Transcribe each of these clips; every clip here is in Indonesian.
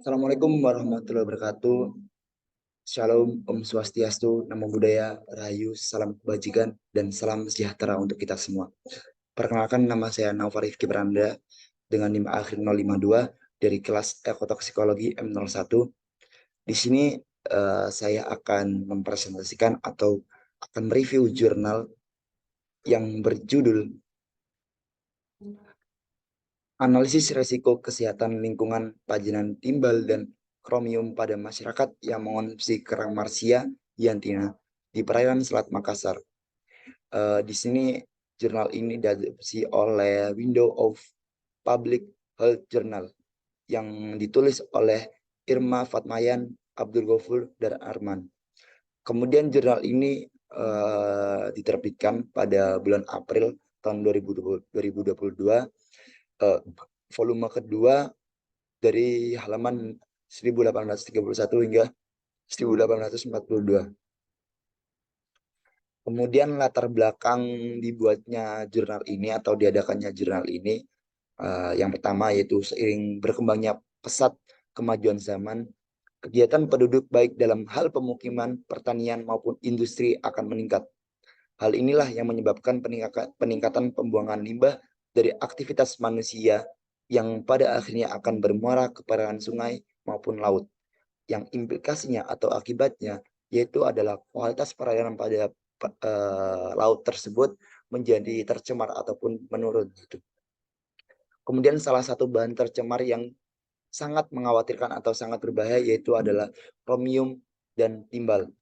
Assalamualaikum warahmatullahi wabarakatuh. Shalom, Om Swastiastu, Namo Buddhaya, Rahayu, salam kebajikan, dan salam sejahtera untuk kita semua. Perkenalkan, nama saya Naufal Rifki Beranda dengan NIM akhir 052 dari kelas Ekotoksikologi M01. Di sini saya akan mempresentasikan atau akan mereview jurnal yang berjudul Analisis Resiko Kesehatan Lingkungan Pajanan Timbal dan Kromium pada Masyarakat yang Mengonsumsi Kerang Marsia Yantina di Perairan Selat Makassar. Di sini jurnal ini diadopsi oleh Window of Public Health Journal yang ditulis oleh Irma Fatmayan, Abdul Ghafur, dan Arman. Kemudian jurnal ini diterbitkan pada bulan April tahun 2022, volume kedua dari halaman 1831 hingga 1842. Kemudian latar belakang dibuatnya jurnal ini atau diadakannya jurnal ini, yang pertama yaitu seiring berkembangnya pesat kemajuan zaman, kegiatan penduduk baik dalam hal pemukiman, pertanian maupun industri akan meningkat. Hal inilah yang menyebabkan peningkatan pembuangan limbah dari aktivitas manusia yang pada akhirnya akan bermuara ke perairan sungai maupun laut. Yang implikasinya atau akibatnya yaitu adalah kualitas perairan pada laut tersebut menjadi tercemar ataupun menurun. Kemudian salah satu bahan tercemar yang sangat mengkhawatirkan atau sangat berbahaya yaitu adalah kromium dan timbal.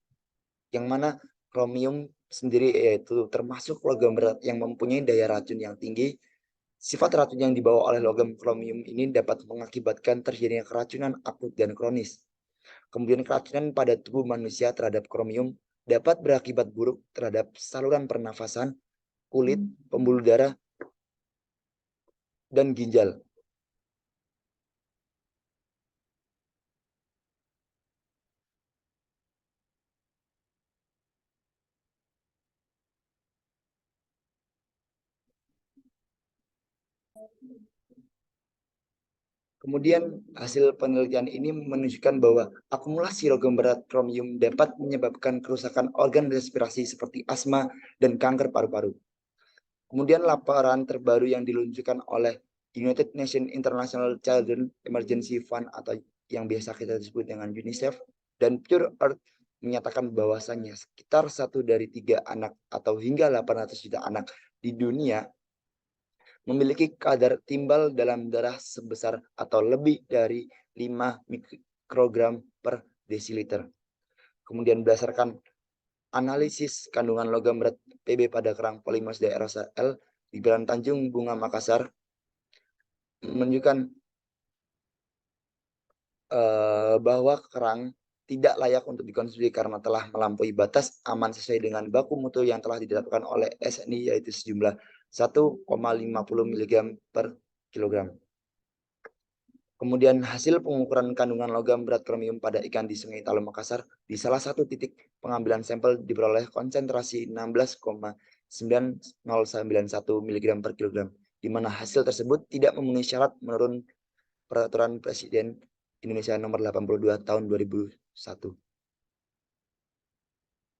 Yang mana kromium sendiri yaitu termasuk logam berat yang mempunyai daya racun yang tinggi. Sifat racun yang dibawa oleh logam kromium ini dapat mengakibatkan terjadinya keracunan akut dan kronis. Kemudian keracunan pada tubuh manusia terhadap kromium dapat berakibat buruk terhadap saluran pernafasan, kulit, pembuluh darah, dan ginjal. Kemudian hasil penelitian ini menunjukkan bahwa akumulasi logam berat kromium dapat menyebabkan kerusakan organ respirasi seperti asma dan kanker paru-paru. Kemudian laporan terbaru yang diluncurkan oleh United Nations International Children Emergency Fund atau yang biasa kita sebut dengan UNICEF dan Pure Earth menyatakan bahwasannya sekitar 1 dari 3 anak atau hingga 800 juta anak di dunia memiliki kadar timbal dalam darah sebesar atau lebih dari 5 mikrogram per desiliter. Kemudian berdasarkan analisis kandungan logam berat Pb pada kerang Polymus daerah L di Jalan Tanjung Bunga Makassar menunjukkan bahwa kerang tidak layak untuk dikonsumsi karena telah melampaui batas aman sesuai dengan baku mutu yang telah ditetapkan oleh SNI yaitu sejumlah 1,50 mg per kilogram. Kemudian hasil pengukuran kandungan logam berat kromium pada ikan di Sungai Talon Makassar di salah satu titik pengambilan sampel diperoleh konsentrasi 16,9091 mg per kilogram, di mana hasil tersebut tidak memenuhi syarat menurut Peraturan Presiden Indonesia Nomor 82 Tahun 2001.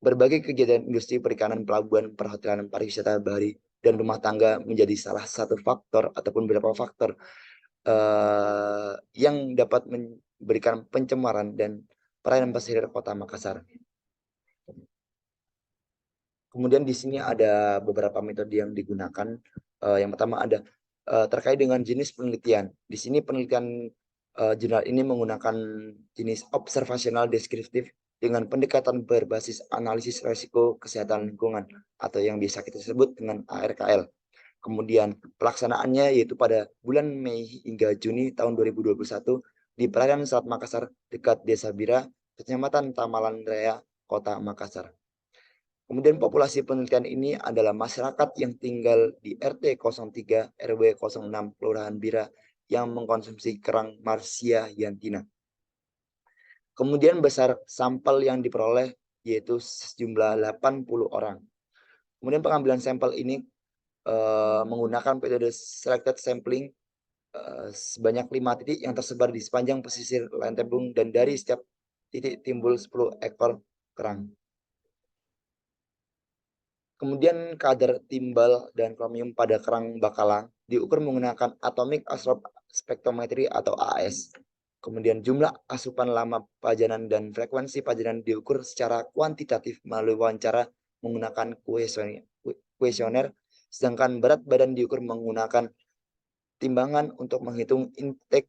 Berbagai kegiatan industri perikanan, pelabuhan, perhotelan, pariwisata, bahari, dan rumah tangga menjadi salah satu faktor ataupun beberapa faktor yang dapat memberikan pencemaran dan perairan pesisir Kota Makassar. Kemudian di sini ada beberapa metode yang digunakan. Yang pertama ada terkait dengan jenis penelitian. Di sini penelitian jurnal ini menggunakan jenis observasional deskriptif dengan pendekatan berbasis analisis risiko kesehatan lingkungan atau yang biasa kita sebut dengan ARKL. Kemudian pelaksanaannya yaitu pada bulan Mei hingga Juni tahun 2021 di perairan Selat Makassar dekat Desa Bira, Kecamatan Tamalan Raya, Kota Makassar. Kemudian populasi penelitian ini adalah masyarakat yang tinggal di RT 03 RW 06 Kelurahan Bira yang mengkonsumsi kerang Marsia yantina. Kemudian besar sampel yang diperoleh yaitu sejumlah 80 orang. Kemudian pengambilan sampel ini menggunakan metode selected sampling sebanyak 5 titik yang tersebar di sepanjang pesisir Lentebung dan dari setiap titik timbul 10 ekor kerang. Kemudian kadar timbal dan kromium pada kerang bakalang diukur menggunakan atomic astrobe spectrometry atau AS. Kemudian jumlah asupan lama pajanan dan frekuensi pajanan diukur secara kuantitatif melalui wawancara menggunakan kuesioner, sedangkan berat badan diukur menggunakan timbangan untuk menghitung intake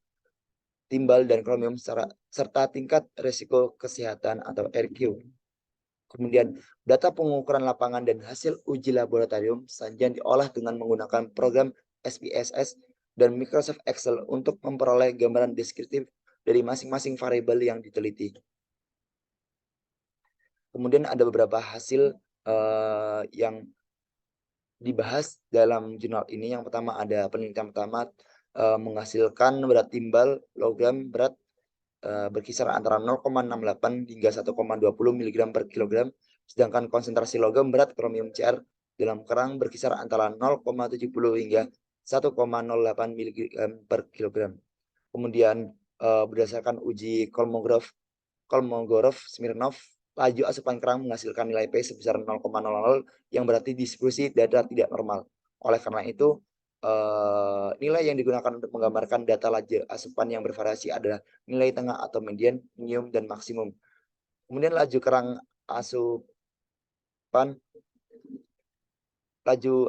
timbal dan kromium serta tingkat risiko kesehatan atau RQ. Kemudian data pengukuran lapangan dan hasil uji laboratorium selanjutnya diolah dengan menggunakan program SPSS dan Microsoft Excel untuk memperoleh gambaran deskriptif dari masing-masing variabel yang diteliti. Kemudian ada beberapa hasil yang dibahas dalam jurnal ini. Yang pertama ada penelitian pertama menghasilkan berat timbal logam berat berkisar antara 0,68 hingga 1,20 mg per kilogram, sedangkan konsentrasi logam berat kromium Cr dalam kerang berkisar antara 0,70 hingga 1,08 mg per kilogram. Kemudian berdasarkan uji Kolmogorov-Smirnov, laju asupan kerang menghasilkan nilai P sebesar 0,00 yang berarti distribusi data tidak normal. Oleh karena itu, nilai yang digunakan untuk menggambarkan data laju asupan yang bervariasi adalah nilai tengah atau median, minimum, dan maksimum. Kemudian laju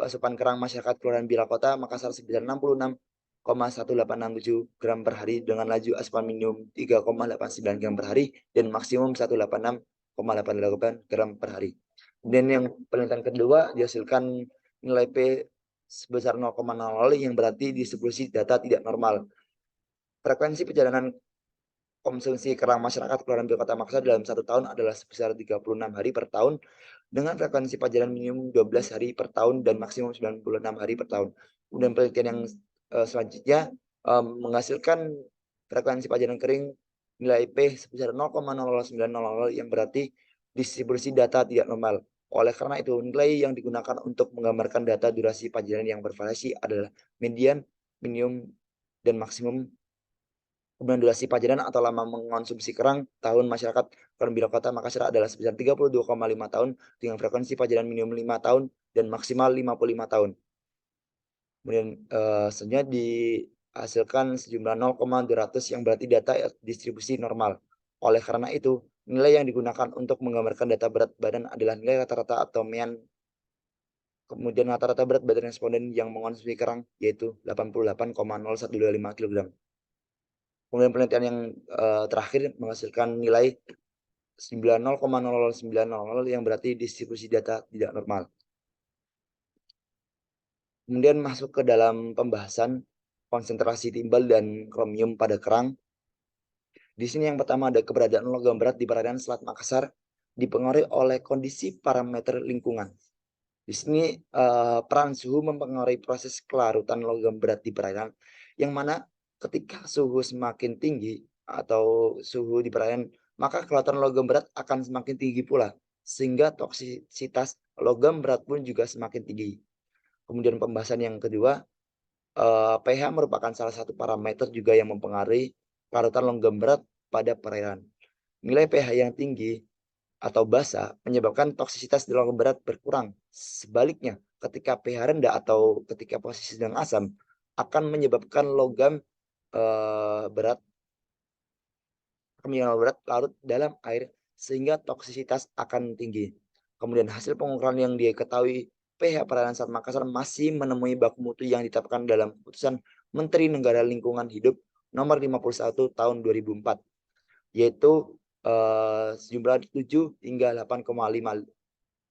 asupan kerang masyarakat Kelurahan Bila Kota Makassar sebesar 66,1867 gram per hari dengan laju asupan minimum 3,89 gram per hari dan maksimum 186,88 gram per hari. Kemudian yang penelitian kedua dihasilkan nilai P sebesar 0,00 yang berarti distribusi data tidak normal. Frekuensi perjalanan konsumsi kerang masyarakat Kelurahan Bila Kota Makassar dalam 1 tahun adalah sebesar 36 hari per tahun dengan frekuensi perjalanan minimum 12 hari per tahun dan maksimum 96 hari per tahun. Kemudian penelitian yang selanjutnya menghasilkan frekuensi pajanan kering nilai P sebesar 0,00900 yang berarti distribusi data tidak normal. Oleh karena itu, nilai yang digunakan untuk menggambarkan data durasi pajanan yang bervariasi adalah median, minimum, dan maksimum. Kemudian durasi pajanan atau lama mengonsumsi kerang tahun masyarakat Kelurahan Bila Kota Makassar adalah sebesar 32,5 tahun dengan frekuensi pajanan minimum 5 tahun dan maksimal 55 tahun. Kemudian selanjutnya dihasilkan sejumlah 0,200 yang berarti data distribusi normal. Oleh karena itu, nilai yang digunakan untuk menggambarkan data berat badan adalah nilai rata-rata atau mean. Kemudian rata-rata berat badan responden yang mengonsumsi kerang yaitu 88,0125 kg. Kemudian penelitian yang terakhir menghasilkan nilai 90,0090 yang berarti distribusi data tidak normal. Kemudian masuk ke dalam pembahasan konsentrasi timbal dan kromium pada kerang. Di sini yang pertama ada keberadaan logam berat di perairan Selat Makassar dipengaruhi oleh kondisi parameter lingkungan. Di sini peran suhu mempengaruhi proses kelarutan logam berat di perairan, yang mana ketika suhu semakin tinggi atau suhu di perairan, maka kelarutan logam berat akan semakin tinggi pula, sehingga toksisitas logam berat pun juga semakin tinggi. Kemudian pembahasan yang kedua, pH merupakan salah satu parameter juga yang mempengaruhi kelarutan logam berat pada perairan. Nilai pH yang tinggi atau basa menyebabkan toksisitas di logam berat berkurang. Sebaliknya, ketika pH rendah atau ketika posisi sedang asam akan menyebabkan logam berat larut dalam air sehingga toksisitas akan tinggi. Kemudian hasil pengukuran yang diketahui pH perairan Selat Makassar masih menemui baku mutu yang ditetapkan dalam keputusan Menteri Negara Lingkungan Hidup nomor 51 tahun 2004, yaitu sejumlah 7 hingga 8,5.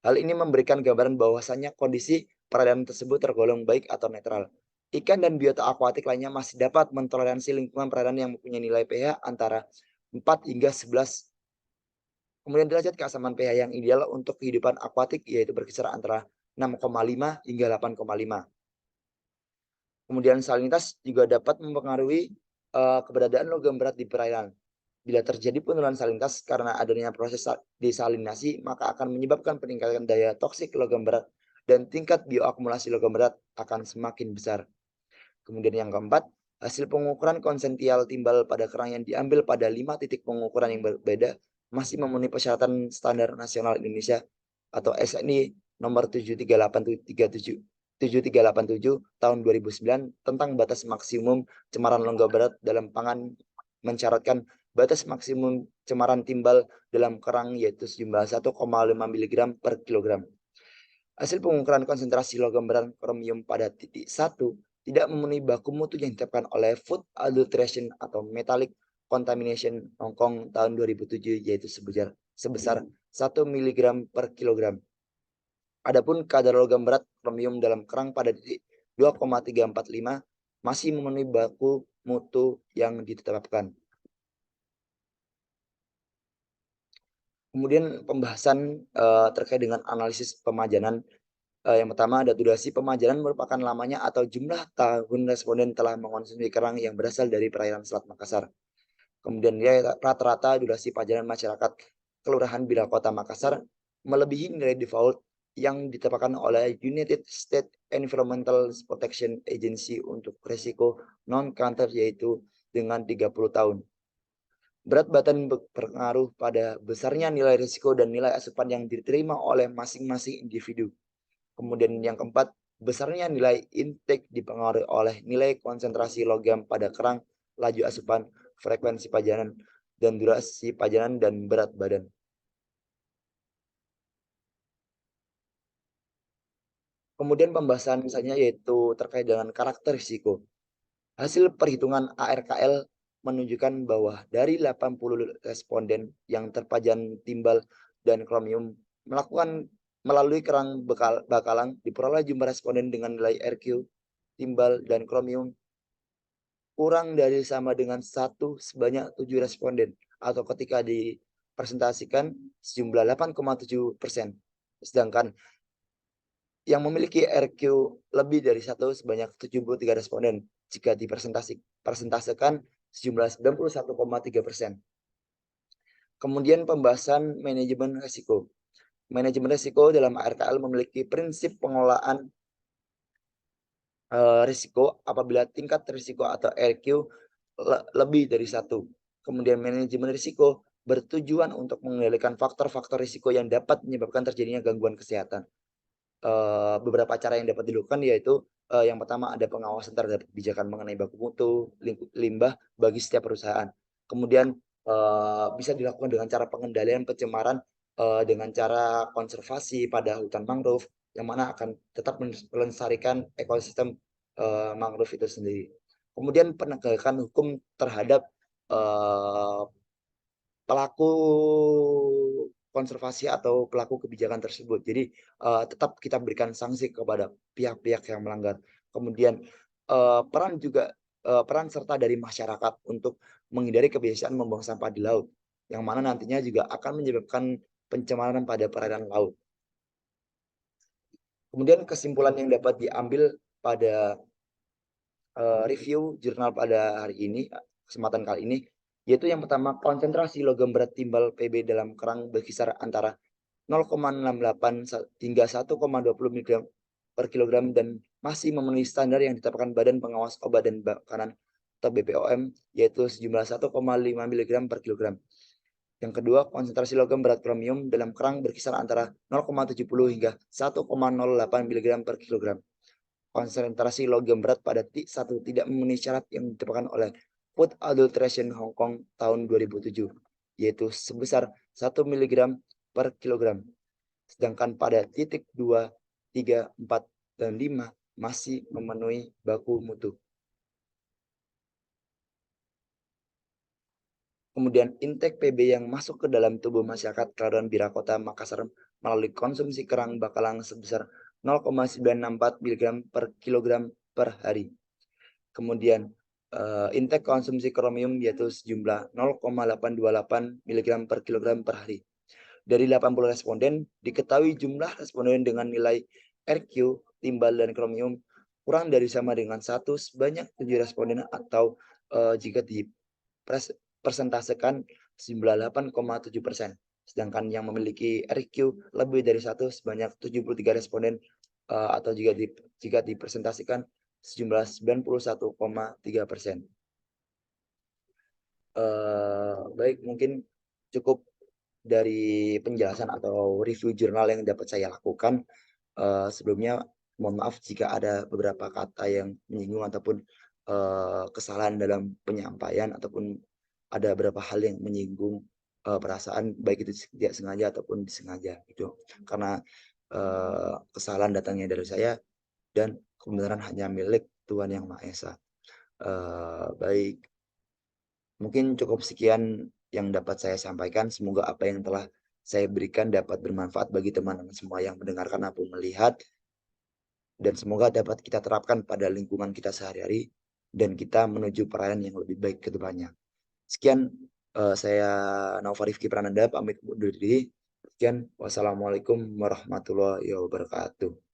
Hal ini memberikan gambaran bahwasannya kondisi perairan tersebut tergolong baik atau netral. Ikan dan biota akuatik lainnya masih dapat mentoleransi lingkungan perairan yang mempunyai nilai pH antara 4 hingga 11. Kemudian derajat keasaman pH yang ideal untuk kehidupan akuatik yaitu berkisar antara 6,5 hingga 8,5. Kemudian salinitas juga dapat mempengaruhi keberadaan logam berat di perairan. Bila terjadi penurunan salinitas karena adanya proses desalinasi, maka akan menyebabkan peningkatan daya toksik logam berat dan tingkat bioakumulasi logam berat akan semakin besar. Kemudian yang keempat, Hasil pengukuran konsential timbal pada kerang yang diambil pada 5 titik pengukuran yang berbeda masih memenuhi persyaratan standar nasional Indonesia atau SNI nomor 7387 tahun 2009 tentang batas maksimum cemaran logam berat dalam pangan, mensyaratkan batas maksimum cemaran timbal dalam kerang yaitu sejumlah 1,5 mg per kilogram. Hasil pengukuran konsentrasi logam berat kromium pada titik 1 tidak memenuhi baku mutu yang ditetapkan oleh Food Adulteration atau Metallic Contamination Hong Kong tahun 2007 yaitu sebesar 1 mg per kilogram. Adapun kadar logam berat kromium dalam kerang pada titik 2,345 masih memenuhi baku mutu yang ditetapkan. Kemudian pembahasan terkait dengan analisis pemajanan. Yang pertama ada durasi pemajanan merupakan lamanya atau jumlah tahun responden telah mengonsumsi kerang yang berasal dari perairan Selat Makassar. Kemudian nilai rata-rata durasi pajanan masyarakat Kelurahan Bila Kota Makassar melebihi nilai default yang ditetapkan oleh United States Environmental Protection Agency untuk risiko non-kanker yaitu dengan 30 tahun. Berat badan berpengaruh pada besarnya nilai risiko dan nilai asupan yang diterima oleh masing-masing individu. Kemudian yang keempat, besarnya nilai intake dipengaruhi oleh nilai konsentrasi logam pada kerang, laju asupan, frekuensi pajanan, dan durasi pajanan dan berat badan. Kemudian pembahasan misalnya yaitu terkait dengan karakter risiko. Hasil perhitungan ARKL menunjukkan bahwa dari 80 responden yang terpajan timbal dan kromium melakukan melalui kerang bakalang diperoleh jumlah responden dengan nilai RQ, timbal, dan kromium kurang dari sama dengan 1 sebanyak 7 responden atau ketika dipresentasikan sejumlah 8,7%. Sedangkan yang memiliki RQ lebih dari 1 sebanyak 73 responden jika dipresentasekan sejumlah 91,3%. Kemudian pembahasan manajemen risiko. Manajemen risiko dalam ARKL memiliki prinsip pengelolaan risiko apabila tingkat risiko atau RQ lebih dari 1. Kemudian manajemen risiko bertujuan untuk mengendalikan faktor-faktor risiko yang dapat menyebabkan terjadinya gangguan kesehatan. Beberapa cara yang dapat dilakukan yaitu yang pertama ada pengawasan terhadap kebijakan mengenai baku mutu, limbah bagi setiap perusahaan. Kemudian bisa dilakukan dengan cara pengendalian pencemaran dengan cara konservasi pada hutan mangrove yang mana akan tetap melestarikan ekosistem mangrove itu sendiri. Kemudian penegakan hukum terhadap pelaku konservasi atau pelaku kebijakan tersebut. Jadi tetap kita berikan sanksi kepada pihak-pihak yang melanggar. Kemudian peran serta dari masyarakat untuk menghindari kebiasaan membuang sampah di laut, yang mana nantinya juga akan menyebabkan pencemaran pada perairan laut. Kemudian kesimpulan yang dapat diambil pada review jurnal pada hari ini, kesempatan kali ini, yaitu yang pertama, konsentrasi logam berat timbal PB dalam kerang berkisar antara 0,68 hingga 1,20 mg per kilogram dan masih memenuhi standar yang ditetapkan Badan Pengawas Obat dan Makanan atau BPOM, yaitu sejumlah 1,5 mg per kilogram. Yang kedua, konsentrasi logam berat kromium dalam kerang berkisar antara 0,70 hingga 1,08 mg per kilogram. Konsentrasi logam berat pada titik 1 tidak memenuhi syarat yang ditetapkan oleh Food Adulteration Hong Kong tahun 2007, yaitu sebesar 1 mg per kilogram. Sedangkan pada titik 2, 3, 4, dan 5 masih memenuhi baku mutu. Kemudian intake PB yang masuk ke dalam tubuh masyarakat Kelurahan Bira Kota Makassar melalui konsumsi kerang bakalang sebesar 0,964 mg per kilogram per hari. Kemudian intake konsumsi kromium yaitu sejumlah 0,828 mg per kilogram per hari. Dari 80 responden, diketahui jumlah responden dengan nilai RQ, timbal, dan kromium kurang dari sama dengan 1 sebanyak 7 responden atau jika dipresentasekan sejumlah 8,7%. Sedangkan yang memiliki RQ lebih dari 1 sebanyak 73 responden atau jika dipresentasikan sejumlah 91,3%. Baik, mungkin cukup dari penjelasan atau review jurnal yang dapat saya lakukan. Sebelumnya mohon maaf jika ada beberapa kata yang menyinggung ataupun, kesalahan dalam penyampaian ataupun ada beberapa hal yang menyinggung, perasaan baik itu tidak sengaja ataupun disengaja gitu. Karena, kesalahan datangnya dari saya dan kebenaran hanya milik Tuhan Yang Maha Esa. Baik, mungkin cukup sekian yang dapat saya sampaikan. Semoga apa yang telah saya berikan dapat bermanfaat bagi teman-teman semua yang mendengarkan maupun melihat. Dan semoga dapat kita terapkan pada lingkungan kita sehari-hari dan kita menuju perayaan yang lebih baik ke depannya. Sekian, saya Nova Rifki Prananda pamit undur diri. Sekian, wassalamualaikum warahmatullahi wabarakatuh.